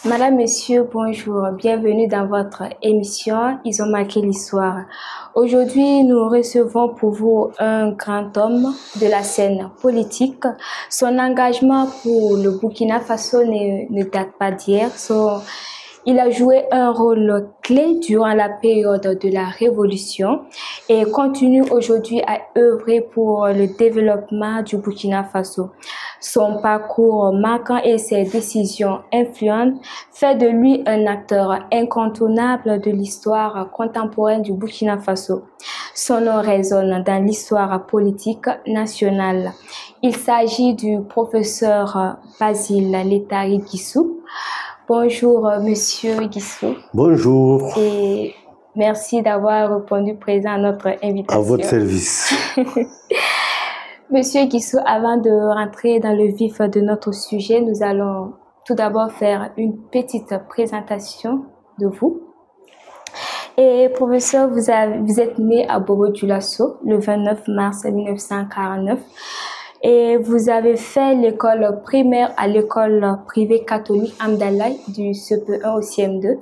Madame, Monsieur, bonjour. Bienvenue dans votre émission Ils ont marqué l'histoire. Aujourd'hui, nous recevons pour vous un grand homme de la scène politique. Son engagement pour le Burkina Faso ne date pas d'hier. Il a joué un rôle clé durant la période de la Révolution et continue aujourd'hui à œuvrer pour le développement du Burkina Faso. Son parcours marquant et ses décisions influentes fait de lui un acteur incontournable de l'histoire contemporaine du Burkina Faso. Son nom résonne dans l'histoire politique nationale. Il s'agit du professeur Basile Letari Guissou. Bonjour, Monsieur Guissou. Bonjour. Et merci d'avoir répondu présent à notre invitation. À votre service. Monsieur Guissou, avant de rentrer dans le vif de notre sujet, nous allons tout d'abord faire une petite présentation de vous. Et professeur, vous êtes né à Bobo-Dioulasso le 29 mars 1949. Et vous avez fait l'école primaire à l'école privée catholique Amdalaï du CP1 au CM2.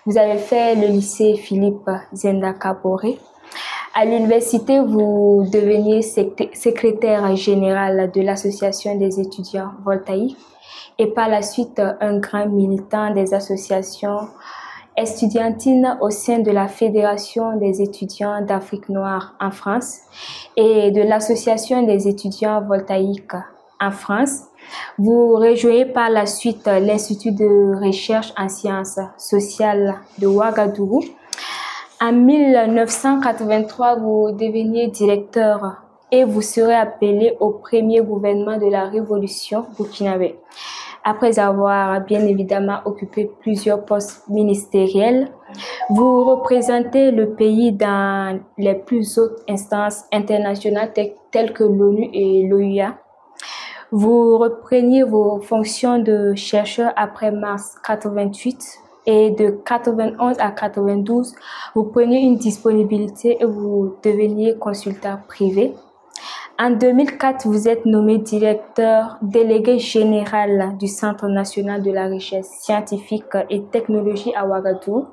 Vous avez fait le lycée Philippe Zenda Kaboré. À l'université, vous deveniez secrétaire général de l'association des étudiants voltaïques et par la suite un grand militant des associations estudiantine au sein de la Fédération des étudiants d'Afrique noire en France et de l'Association des étudiants voltaïques en France. Vous rejoignez par la suite l'Institut de recherche en sciences sociales de Ouagadougou. En 1983, vous deveniez directeur et vous serez appelé au premier gouvernement de la Révolution burkinabé. Après avoir bien évidemment occupé plusieurs postes ministériels, vous représentez le pays dans les plus hautes instances internationales telles que l'ONU et l'OUA. Vous repreniez vos fonctions de chercheur après mars 88 et de 91 à 92, vous preniez une disponibilité et vous deveniez consultant privé. En 2004, vous êtes nommé directeur délégué général du Centre national de la recherche scientifique et technologie à Ouagadougou.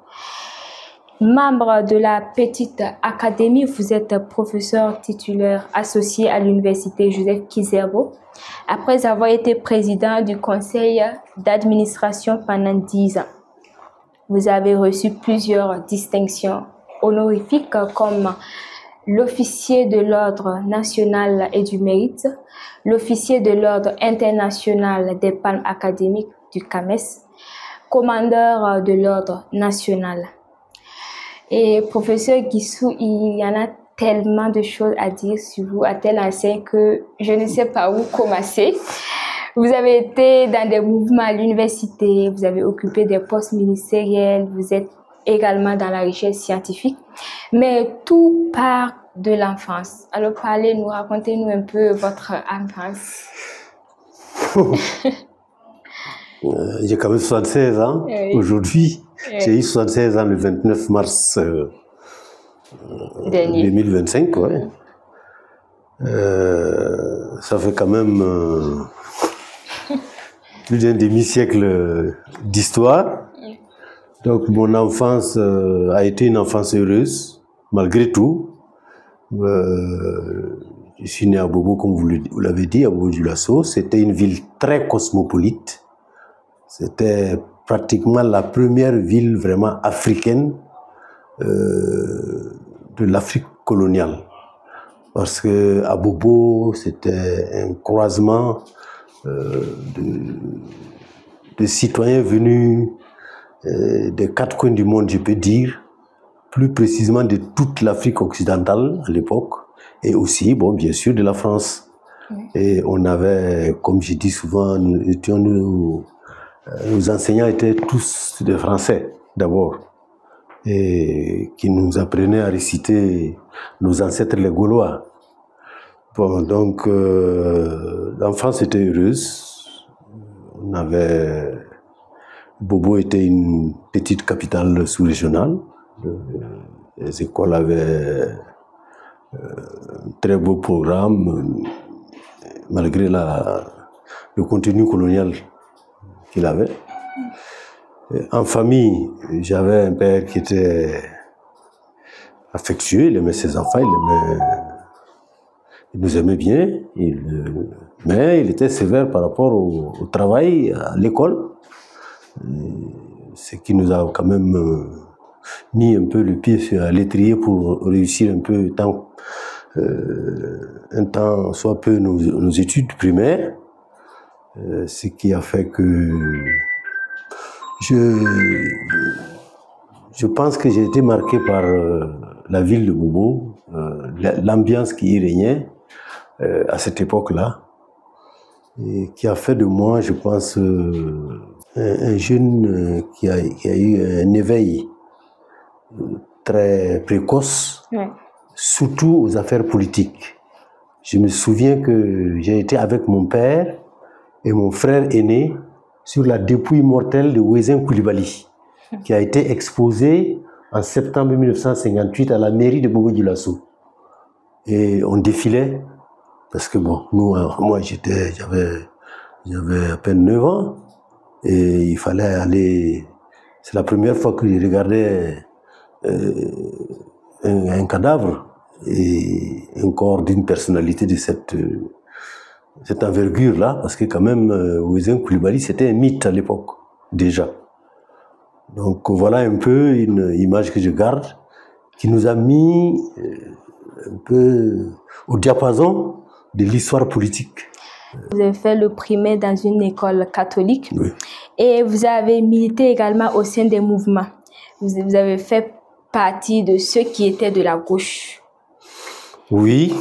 Membre de la petite académie, vous êtes professeur titulaire associé à l'université Joseph Kizerbo. Après avoir été président du conseil d'administration pendant 10 ans, vous avez reçu plusieurs distinctions honorifiques comme l'officier de l'ordre national et du mérite, l'officier de l'ordre international des palmes académiques du CAMES, commandeur de l'ordre national. Et professeur Guissou, il y en a tellement de choses à dire sur vous, à tel enseigne que je ne sais pas où commencer. Vous avez été dans des mouvements à l'université, vous avez occupé des postes ministériels, vous êtes également dans la recherche scientifique, mais tout part de l'enfance. Alors parlez-nous, racontez-nous un peu votre enfance. J'ai quand même 76 ans aujourd'hui. J'ai eu 76 ans le 29 mars 2025. Ouais. Ça fait quand même plus d'un demi-siècle d'histoire. Donc mon enfance a été une enfance heureuse, malgré tout. Je suis né à Bobo, comme vous l'avez dit, à Bobo-Dioulasso. C'était une ville très cosmopolite. C'était pratiquement la première ville vraiment africaine de l'Afrique coloniale. Parce que à Bobo, c'était un croisement de citoyens venus des 4 coins du monde, je peux dire, plus précisément de toute l'Afrique occidentale à l'époque, et aussi, bon, bien sûr, de la France. Et on avait, comme je dis souvent, nos enseignants étaient tous des Français, d'abord, et qui nous apprenaient à réciter nos ancêtres les Gaulois. Bon, donc, l'enfance était heureuse. On avait... Bobo était une petite capitale sous-régionale. Les écoles avaient un très beau programme, malgré le contenu colonial qu'il avait. En famille, j'avais un père qui était affectueux, il aimait ses enfants, il nous aimait bien, mais il était sévère par rapport au travail, à l'école, ce qui nous a quand même mis un peu le pied à l'étrier pour réussir un peu un temps soit peu nos études primaires, ce qui a fait que je pense que j'ai été marqué par la ville de Bobo, l'ambiance qui y régnait à cette époque-là, et qui a fait de moi, je pense, un jeune qui a eu un éveil très précoce, ouais, surtout aux affaires politiques. Je me souviens que j'ai été avec mon père et mon frère aîné sur la dépouille mortelle de Ouézin Koulibaly, qui a été exposée en septembre 1958 à la mairie de Bobo-Dioulasso. Et on défilait, parce que bon, moi j'avais à peine 9 ans, et il fallait aller. C'est la première fois que je regardais un cadavre et un corps d'une personnalité de cette envergure-là, parce que quand même, Ouézin Koulibaly, c'était un mythe à l'époque, déjà. Donc voilà un peu une image que je garde, qui nous a mis un peu au diapason de l'histoire politique. Vous avez fait le primaire dans une école catholique, oui, et vous avez milité également au sein des mouvements. Vous avez fait partie de ceux qui étaient de la gauche. Oui.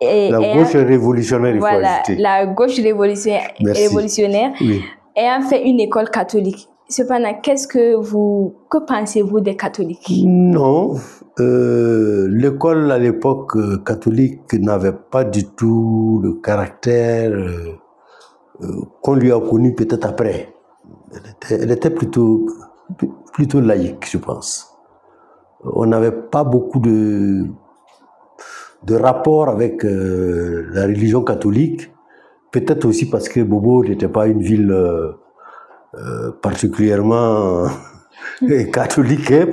La gauche révolutionnaire, il faut ajouter. La gauche révolutionnaire, oui, ayant fait une école catholique. Cependant, que pensez-vous des catholiques? Non, l'école à l'époque catholique n'avait pas du tout le caractère qu'on lui a connu peut-être après. Elle était plutôt laïque, je pense. On n'avait pas beaucoup de rapport avec la religion catholique, peut-être aussi parce que Bobo n'était pas une ville particulièrement catholique de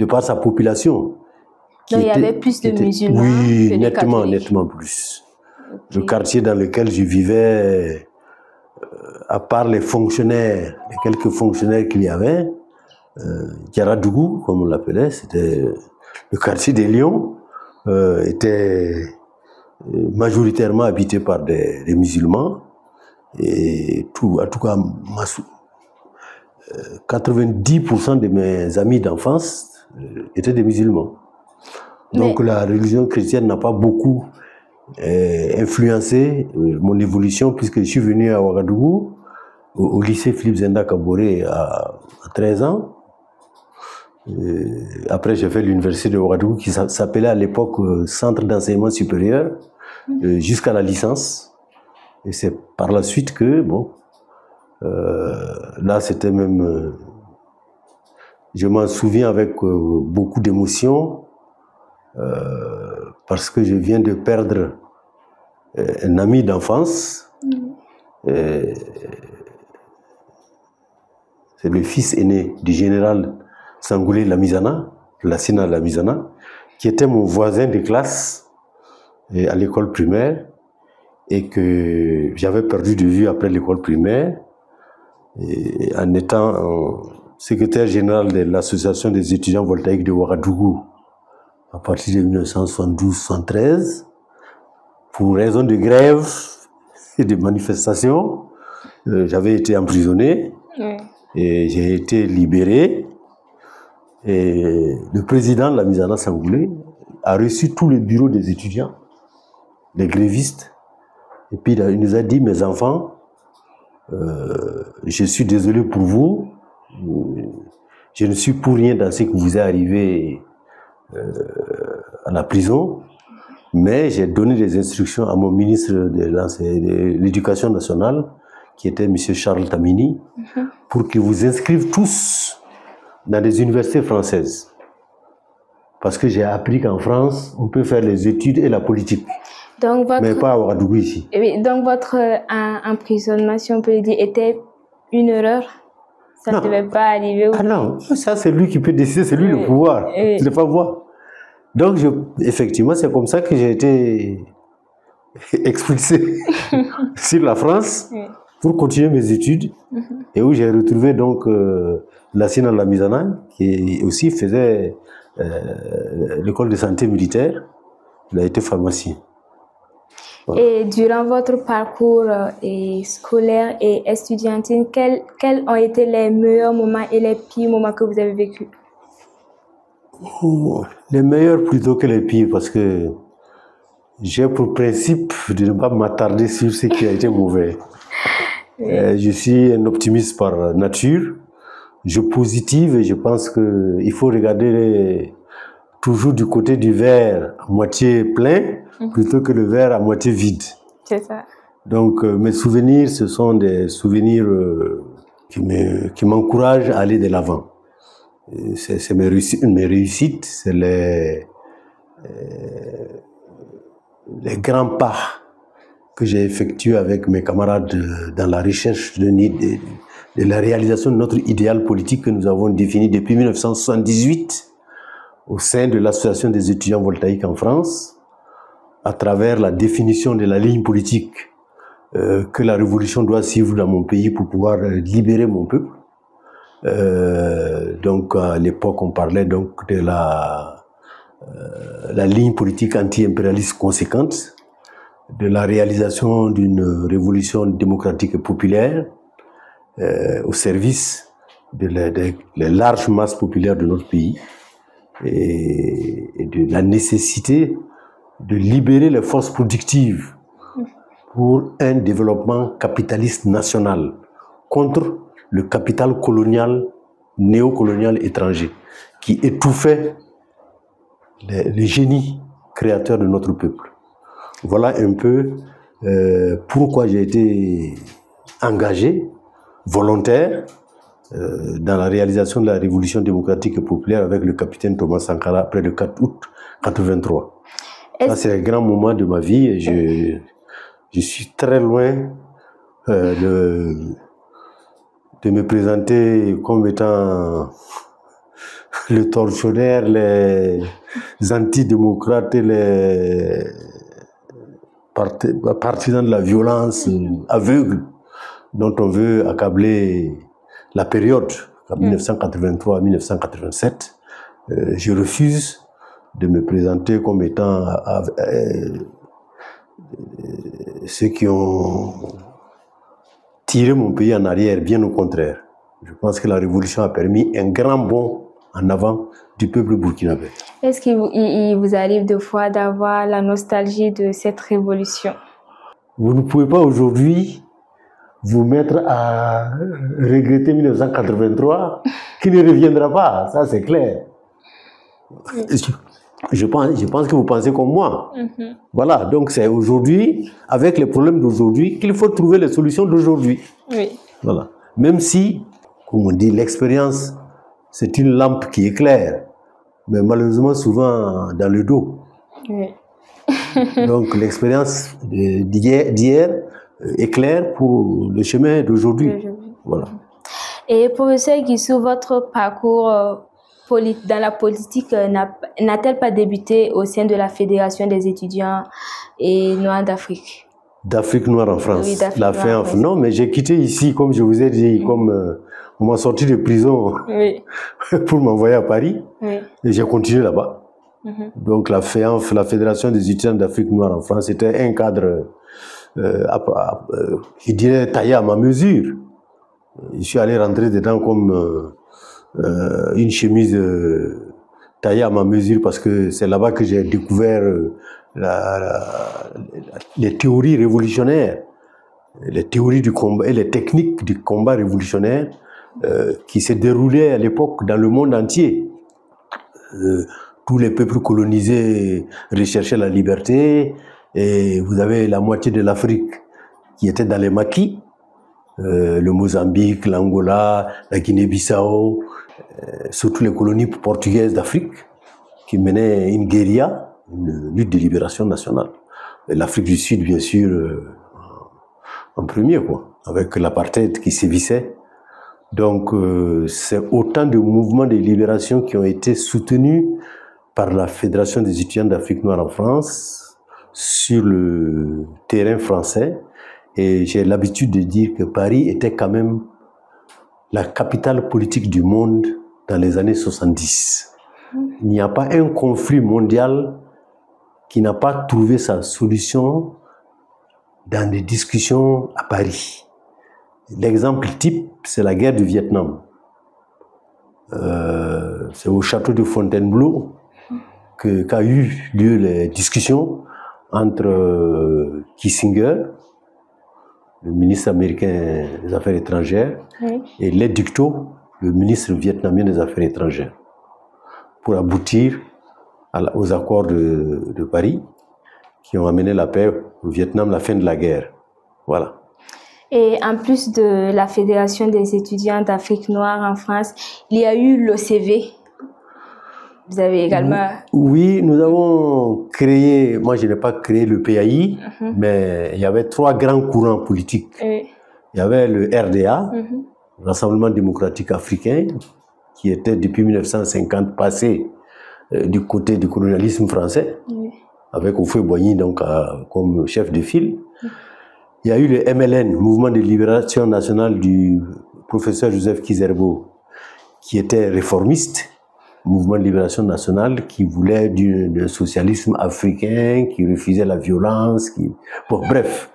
par sa population. Donc il y avait plus de musulmans oui, que de catholiques. Nettement plus. Okay. Le quartier dans lequel je vivais, à part les fonctionnaires, les quelques fonctionnaires qu'il y avait, Diaradougou, comme on l'appelait, c'était le quartier des Lions, était majoritairement habité par des musulmans. Et en tout cas, 90% de mes amis d'enfance étaient des musulmans. Donc la religion chrétienne n'a pas beaucoup influencé mon évolution, puisque je suis venu à Ouagadougou, au lycée Philippe Zenda Kaboré à 13 ans. Après, j'ai fait l'université de Ouagadougou, qui s'appelait à l'époque Centre d'enseignement supérieur, jusqu'à la licence. Et c'est par la suite que, bon, là c'était même, je m'en souviens avec beaucoup d'émotion, parce que je viens de perdre un ami d'enfance. C'est le fils aîné du général Sangoulé Lamizana, Lassina Lamizana, qui était mon voisin de classe à l'école primaire, et que j'avais perdu de vue après l'école primaire, et en étant secrétaire général de l'association des étudiants voltaïques de Ouagadougou à partir de 1972-73, pour raison de grève et de manifestation, j'avais été emprisonné et j'ai été libéré. Et le président de la Lamizana Sangoulé a reçu tout le bureau des étudiants, des grévistes. Et puis il nous a dit: mes enfants, je suis désolé pour vous, je ne suis pour rien dans ce qui vous est arrivé à la prison, mais j'ai donné des instructions à mon ministre de l'Éducation nationale, qui était M. Charles Tamini, pour qu'ils vous inscrivent tous dans des universités françaises. Parce que j'ai appris qu'en France, on peut faire les études et la politique. Donc mais pas à Ouagadougou ici. Oui, donc votre emprisonnement, si on peut le dire, était une erreur? Ça ne devait pas arriver. Ah non, ça c'est lui qui peut décider, c'est lui le pouvoir. Je ne pas moi. Donc, effectivement, c'est comme ça que j'ai été expulsé sur la France pour continuer mes études et où j'ai retrouvé donc Lassina Lamizana qui aussi faisait l'école de santé militaire. Il a été pharmacien. Voilà. Et durant votre parcours scolaire et estudiantine, quels ont été les meilleurs moments et les pires moments que vous avez vécus? Les meilleurs plutôt que les pires, parce que j'ai pour principe de ne pas m'attarder sur ce qui a été mauvais. Je suis un optimiste par nature, je positive et je pense qu'il faut regarder toujours du côté du verre à moitié plein plutôt que le verre à moitié vide. C'est ça. Donc mes souvenirs, ce sont des souvenirs qui m'encouragent à aller de l'avant. C'est mes réussites, c'est les grands pas que j'ai effectués avec mes camarades dans la recherche de la réalisation de notre idéal politique que nous avons défini depuis 1978 au sein de l'Association des étudiants voltaïques en France, à travers la définition de la ligne politique que la révolution doit suivre dans mon pays pour pouvoir libérer mon peuple. Donc à l'époque on parlait donc de la ligne politique anti-impérialiste conséquente, de la réalisation d'une révolution démocratique et populaire au service de la large masse populaire de notre pays et de la nécessité de libérer les forces productives pour un développement capitaliste national contre le capital colonial, néocolonial étranger, qui étouffait les génies créateurs de notre peuple. Voilà un peu pourquoi j'ai été engagé, volontaire, dans la réalisation de la révolution démocratique et populaire avec le capitaine Thomas Sankara après le 4 août 1983. Ça, c'est un grand moment de ma vie et je suis très loin de me présenter comme étant le tortionnaire, les antidémocrates et les partisans de la violence aveugle dont on veut accabler la période, 1983 à 1987. Je refuse de me présenter comme étant ceux qui ont tiré mon pays en arrière, bien au contraire. Je pense que la révolution a permis un grand bond en avant du peuple burkinabé. Est-ce qu'il vous arrive de fois d'avoir la nostalgie de cette révolution? Vous ne pouvez pas aujourd'hui vous mettre à regretter 1983 qui ne reviendra pas, ça c'est clair. Je pense que vous pensez comme moi. Voilà, donc c'est aujourd'hui, avec les problèmes d'aujourd'hui, qu'il faut trouver les solutions d'aujourd'hui. Oui. Voilà. Même si, comme on dit, l'expérience, c'est une lampe qui éclaire, mais malheureusement souvent dans le dos. Oui. Donc l'expérience d'hier éclaire pour le chemin d'aujourd'hui. Voilà. Et professeur Guissou, votre parcours dans la politique n'a-t-elle pas débuté au sein de la Fédération des étudiants et noirs d'Afrique? D'Afrique noire en France. Oui, d'Afrique noire en France. Non, mais j'ai quitté ici, comme je vous ai dit, comme on m'a sorti de prison pour m'envoyer à Paris. Et j'ai continué là-bas. Donc la FEANF, la Fédération des étudiants d'Afrique noire en France, était un cadre, je dirais, taillé à ma mesure. Je suis allé rentrer dedans comme une chemise taillée à ma mesure parce que c'est là-bas que j'ai découvert les théories révolutionnaires, les théories du combat et les techniques du combat révolutionnaire qui se déroulaient à l'époque dans le monde entier. Tous les peuples colonisés recherchaient la liberté et vous avez la moitié de l'Afrique qui était dans les maquis, le Mozambique, l'Angola, la Guinée-Bissau, surtout les colonies portugaises d'Afrique qui menaient une guérilla, une lutte de libération nationale. L'Afrique du Sud, bien sûr, en premier, quoi, avec l'apartheid qui sévissait Donc, c'est autant de mouvements de libération qui ont été soutenus par la Fédération des étudiants d'Afrique noire en France sur le terrain français. Et j'ai l'habitude de dire que Paris était quand même la capitale politique du monde dans les années 70. Il n'y a pas un conflit mondial qui n'a pas trouvé sa solution dans des discussions à Paris. L'exemple type, c'est la guerre du Vietnam. C'est au château de Fontainebleau qu'a eu lieu les discussions entre Kissinger, le ministre américain des Affaires étrangères, et Lê Duc Tho, le ministre vietnamien des Affaires étrangères, pour aboutir aux accords de Paris qui ont amené la paix au Vietnam, la fin de la guerre. Voilà. Et en plus de la Fédération des étudiants d'Afrique noire en France, il y a eu l'OCV. Vous avez également... Oui, nous avons créé, moi je n'ai pas créé le PAI, mais il y avait 3 grands courants politiques. Il y avait le RDA, Rassemblement démocratique africain, qui était depuis 1950 passé du côté du colonialisme français, avec Houphouët-Boigny donc comme chef de file. Il y a eu le MLN, Mouvement de libération nationale du professeur Joseph Kizerbo, qui était réformiste, Mouvement de libération nationale, qui voulait du socialisme africain, qui refusait la violence, bon, bref,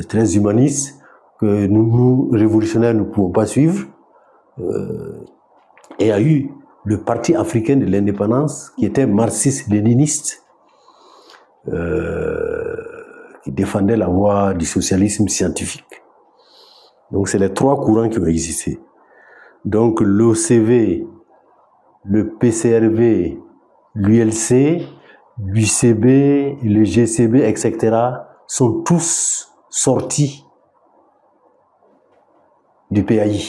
très humaniste, que nous, révolutionnaires, ne pouvons pas suivre. Et il y a eu le Parti africain de l'indépendance, qui était marxiste-léniniste, qui défendait la voie du socialisme scientifique. Donc, c'est les 3 courants qui ont existé. Donc, l'OCV, le PCRV, l'ULC, l'UCB, le GCB, etc., sont tous sortis du PAI,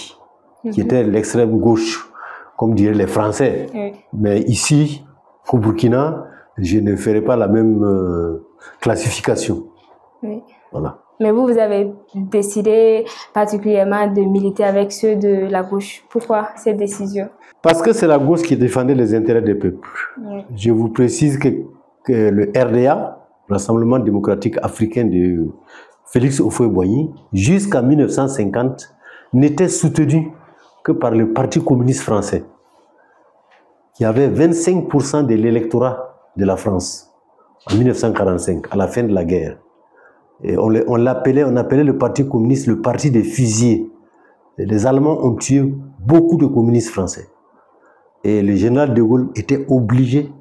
qui était l'extrême gauche, comme diraient les Français. Mais ici, au Burkina, je ne ferai pas la même classification. Voilà. Mais vous avez décidé particulièrement de militer avec ceux de la gauche. Pourquoi cette décision? Parce que c'est la gauche qui défendait les intérêts des peuples. Je vous précise que le RDA, Rassemblement démocratique africain de Félix Houphouët-Boigny, jusqu'en 1950, n'était soutenu que par le Parti communiste français, qui avait 25% de l'électorat de la France en 1945, à la fin de la guerre. Et on appelait le Parti communiste le parti des fusillés. Et les Allemands ont tué beaucoup de communistes français. Et le général de Gaulle était obligé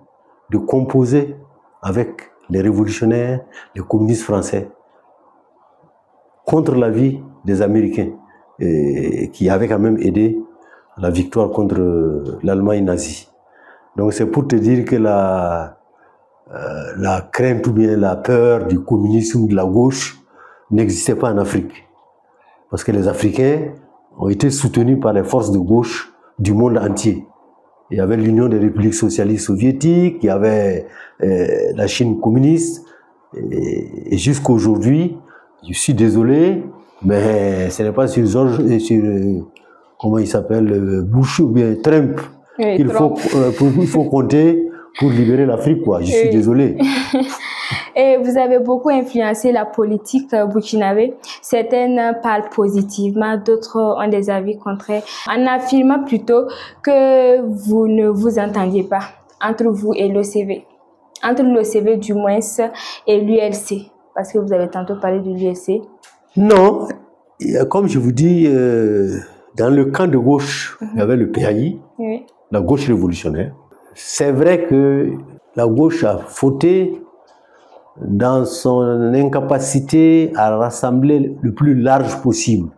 de composer avec les révolutionnaires, les communistes français, contre l'avis des Américains, qui avaient quand même aidé à la victoire contre l'Allemagne nazie. Donc c'est pour te dire que la crainte ou bien la peur du communisme de la gauche n'existait pas en Afrique. Parce que les Africains ont été soutenus par les forces de gauche du monde entier. Il y avait l'Union des républiques socialistes soviétiques, il y avait la Chine communiste, et jusqu'à aujourd'hui, je suis désolé, mais ce n'est pas sur comment il s'appelle, Bush ou bien Trump, qu'il faut compter pour libérer l'Afrique, quoi. Je suis désolé. Et vous avez beaucoup influencé la politique burkinabé. Certaines parlent positivement, d'autres ont des avis contraires, en affirmant plutôt que vous ne vous entendiez pas entre vous et l'OCV. Entre l'OCV du moins et l'ULC, parce que vous avez tantôt parlé de l'ULC. Non, comme je vous dis, dans le camp de gauche, il y avait le PAI, la gauche révolutionnaire. C'est vrai que la gauche a fauté dans son incapacité à rassembler le plus large possible,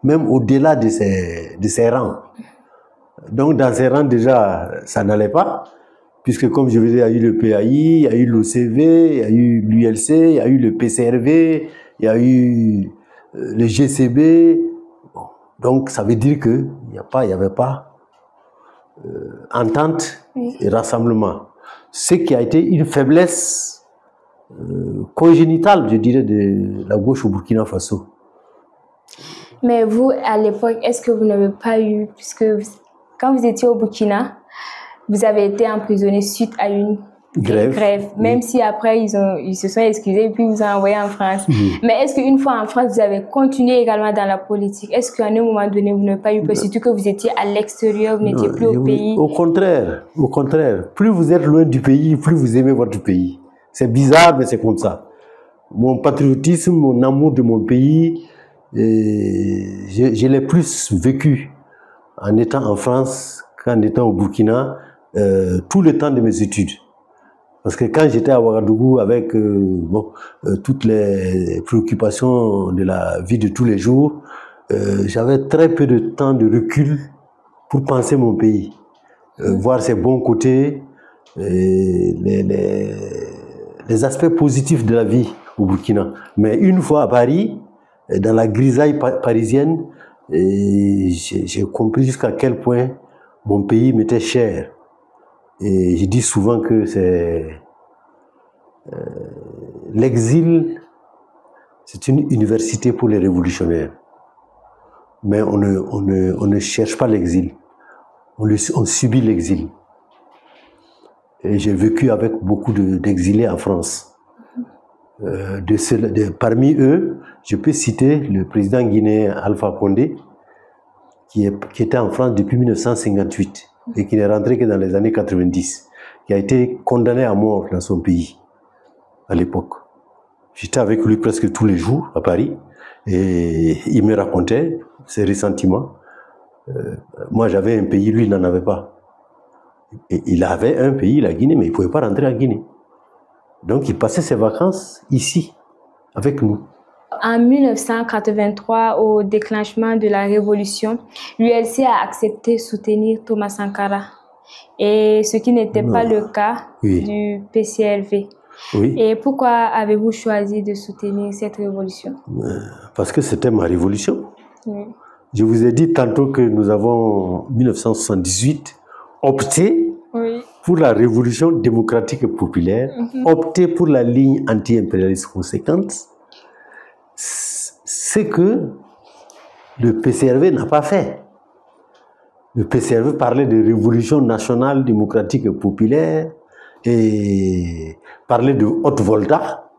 même au-delà de ses rangs. Donc dans ses rangs déjà, ça n'allait pas, puisque comme je vous disais, il y a eu le PAI, il y a eu l'OCV, il y a eu l'ULC, il y a eu le PCRV, il y a eu le GCB. Bon, donc ça veut dire qu'il n'y avait pas entente et rassemblement. Ce qui a été une faiblesse congénitale, je dirais, de la gauche au Burkina Faso. Mais vous, à l'époque, est-ce que vous n'avez pas eu, puisque quand vous étiez au Burkina, vous avez été emprisonné suite à une grève, même si après ils se sont excusés et puis vous ont envoyé en France. Mais est-ce qu'une fois en France, vous avez continué également dans la politique? Est-ce qu'à un moment donné, vous n'avez pas eu peur, surtout que vous étiez à l'extérieur, vous n'étiez plus au pays? Au contraire. Plus vous êtes loin du pays, plus vous aimez votre pays. C'est bizarre, mais c'est comme ça. Mon patriotisme, mon amour de mon pays, je l'ai plus vécu en étant en France qu'en étant au Burkina tout le temps de mes études. Parce que quand j'étais à Ouagadougou avec toutes les préoccupations de la vie de tous les jours, j'avais très peu de temps de recul pour penser mon pays, voir ses bons côtés, les aspects positifs de la vie au Burkina. Mais une fois à Paris, dans la grisaille parisienne, j'ai compris jusqu'à quel point mon pays m'était cher. Et je dis souvent que c'est l'exil, c'est une université pour les révolutionnaires. Mais on ne cherche pas l'exil, on subit l'exil. Et j'ai vécu avec beaucoup d'exilés en France. Parmi eux, je peux citer le président guinéen Alpha Condé, qui était en France depuis 1958 et qui n'est rentré que dans les années 90, qui a été condamné à mort dans son pays à l'époque. J'étais avec lui presque tous les jours à Paris et il me racontait ses ressentiments. Moi j'avais un pays, lui il n'en avait pas. Et il avait un pays, la Guinée, mais il ne pouvait pas rentrer en Guinée. Donc il passait ses vacances ici, avec nous. En 1983, au déclenchement de la révolution, l'ULC a accepté de soutenir Thomas Sankara, et ce qui n'était pas le cas du PCLV. Oui. Et pourquoi avez-vous choisi de soutenir cette révolution? Parce que c'était ma révolution. Oui. Je vous ai dit tantôt que nous avons, en 1978, opté pour la révolution démocratique et populaire, opté pour la ligne anti-impérialiste conséquente, ce que le PCRV n'a pas fait. Le PCRV parlait de révolution nationale, démocratique et populaire et parlait de haute volta.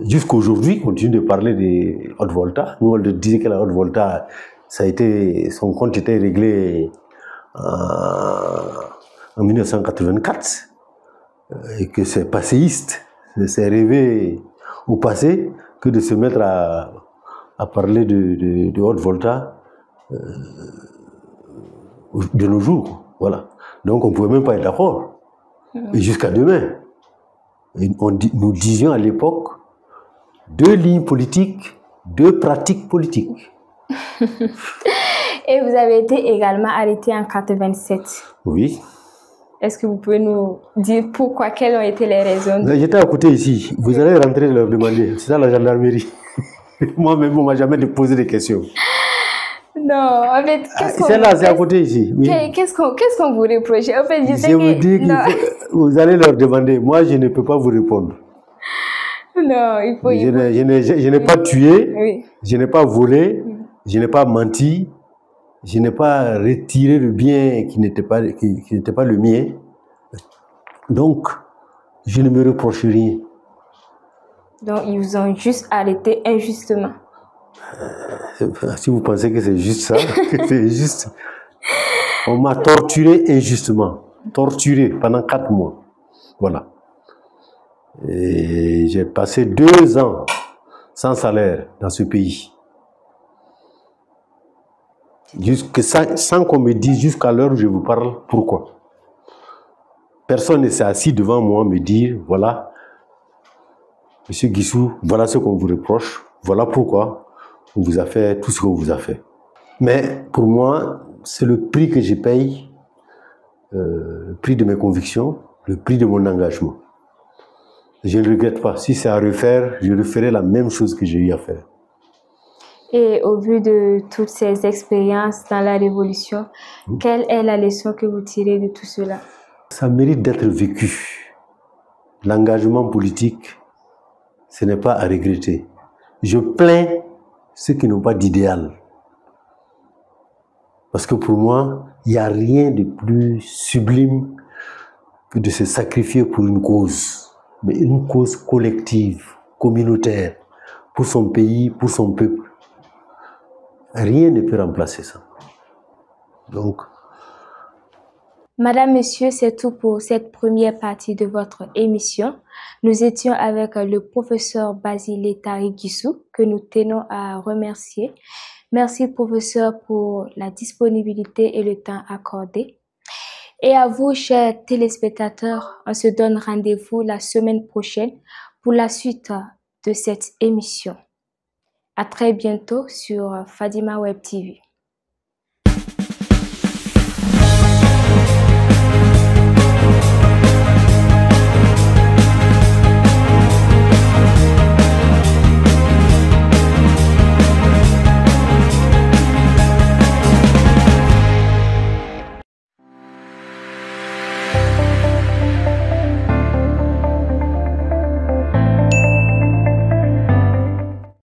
Jusqu'aujourd'hui, il continue de parler de haute volta. Nous, on disait que la haute volta, son compte était réglé en 1984 et que c'est passéiste, c'est rêvé au passé que de se mettre à parler de haute volta de nos jours. Voilà. Donc on ne pouvait même pas être d'accord. Et jusqu'à demain. Nous disions à l'époque 2 lignes politiques, 2 pratiques politiques. Et vous avez été également arrêté en 87. Oui. Est-ce que vous pouvez nous dire pourquoi, quelles ont été les raisons? J'étais à côté ici. Vous allez rentrer et leur demander. C'est ça la gendarmerie. Moi-même, on ne m'a jamais posé de questions. Non, en fait, c'est là, c'est à côté ici. Oui. Qu'est-ce qu'on vous reproche? En fait, je vous dis que vous allez leur demander. Moi, je ne peux pas vous répondre. Non, il faut... Je n'ai pas tué, je n'ai pas volé, je n'ai pas menti, je n'ai pas retiré le bien qui n'était pas le mien. Donc, je ne me reproche rien. Donc, ils vous ont juste arrêté injustement. Si vous pensez que c'est juste ça, que c'est juste... On m'a torturé injustement. Torturé pendant 4 mois. Voilà. Et j'ai passé 2 ans sans salaire dans ce pays. Sans qu'on me dise jusqu'à l'heure où je vous parle pourquoi. Personne ne s'est assis devant moi me dire, voilà, Monsieur Guissou, voilà ce qu'on vous reproche, voilà pourquoi on vous a fait tout ce qu'on vous a fait. Mais pour moi, c'est le prix que je paye, le prix de mes convictions, le prix de mon engagement. Je ne regrette pas. Si c'est à refaire, je referai la même chose que j'ai eu à faire. Et au vu de toutes ces expériences dans la Révolution, quelle est la leçon que vous tirez de tout cela? Ça mérite d'être vécu. L'engagement politique, ce n'est pas à regretter. Je plains ceux qui n'ont pas d'idéal. Parce que pour moi, il n'y a rien de plus sublime que de se sacrifier pour une cause, mais une cause collective, communautaire, pour son pays, pour son peuple. Rien ne peut remplacer ça. Donc, Madame, Monsieur, c'est tout pour cette première partie de votre émission. Nous étions avec le professeur Basile Tariguissou, que nous tenons à remercier. Merci, professeur, pour la disponibilité et le temps accordé. Et à vous, chers téléspectateurs, on se donne rendez-vous la semaine prochaine pour la suite de cette émission. À très bientôt sur Fadima Web TV.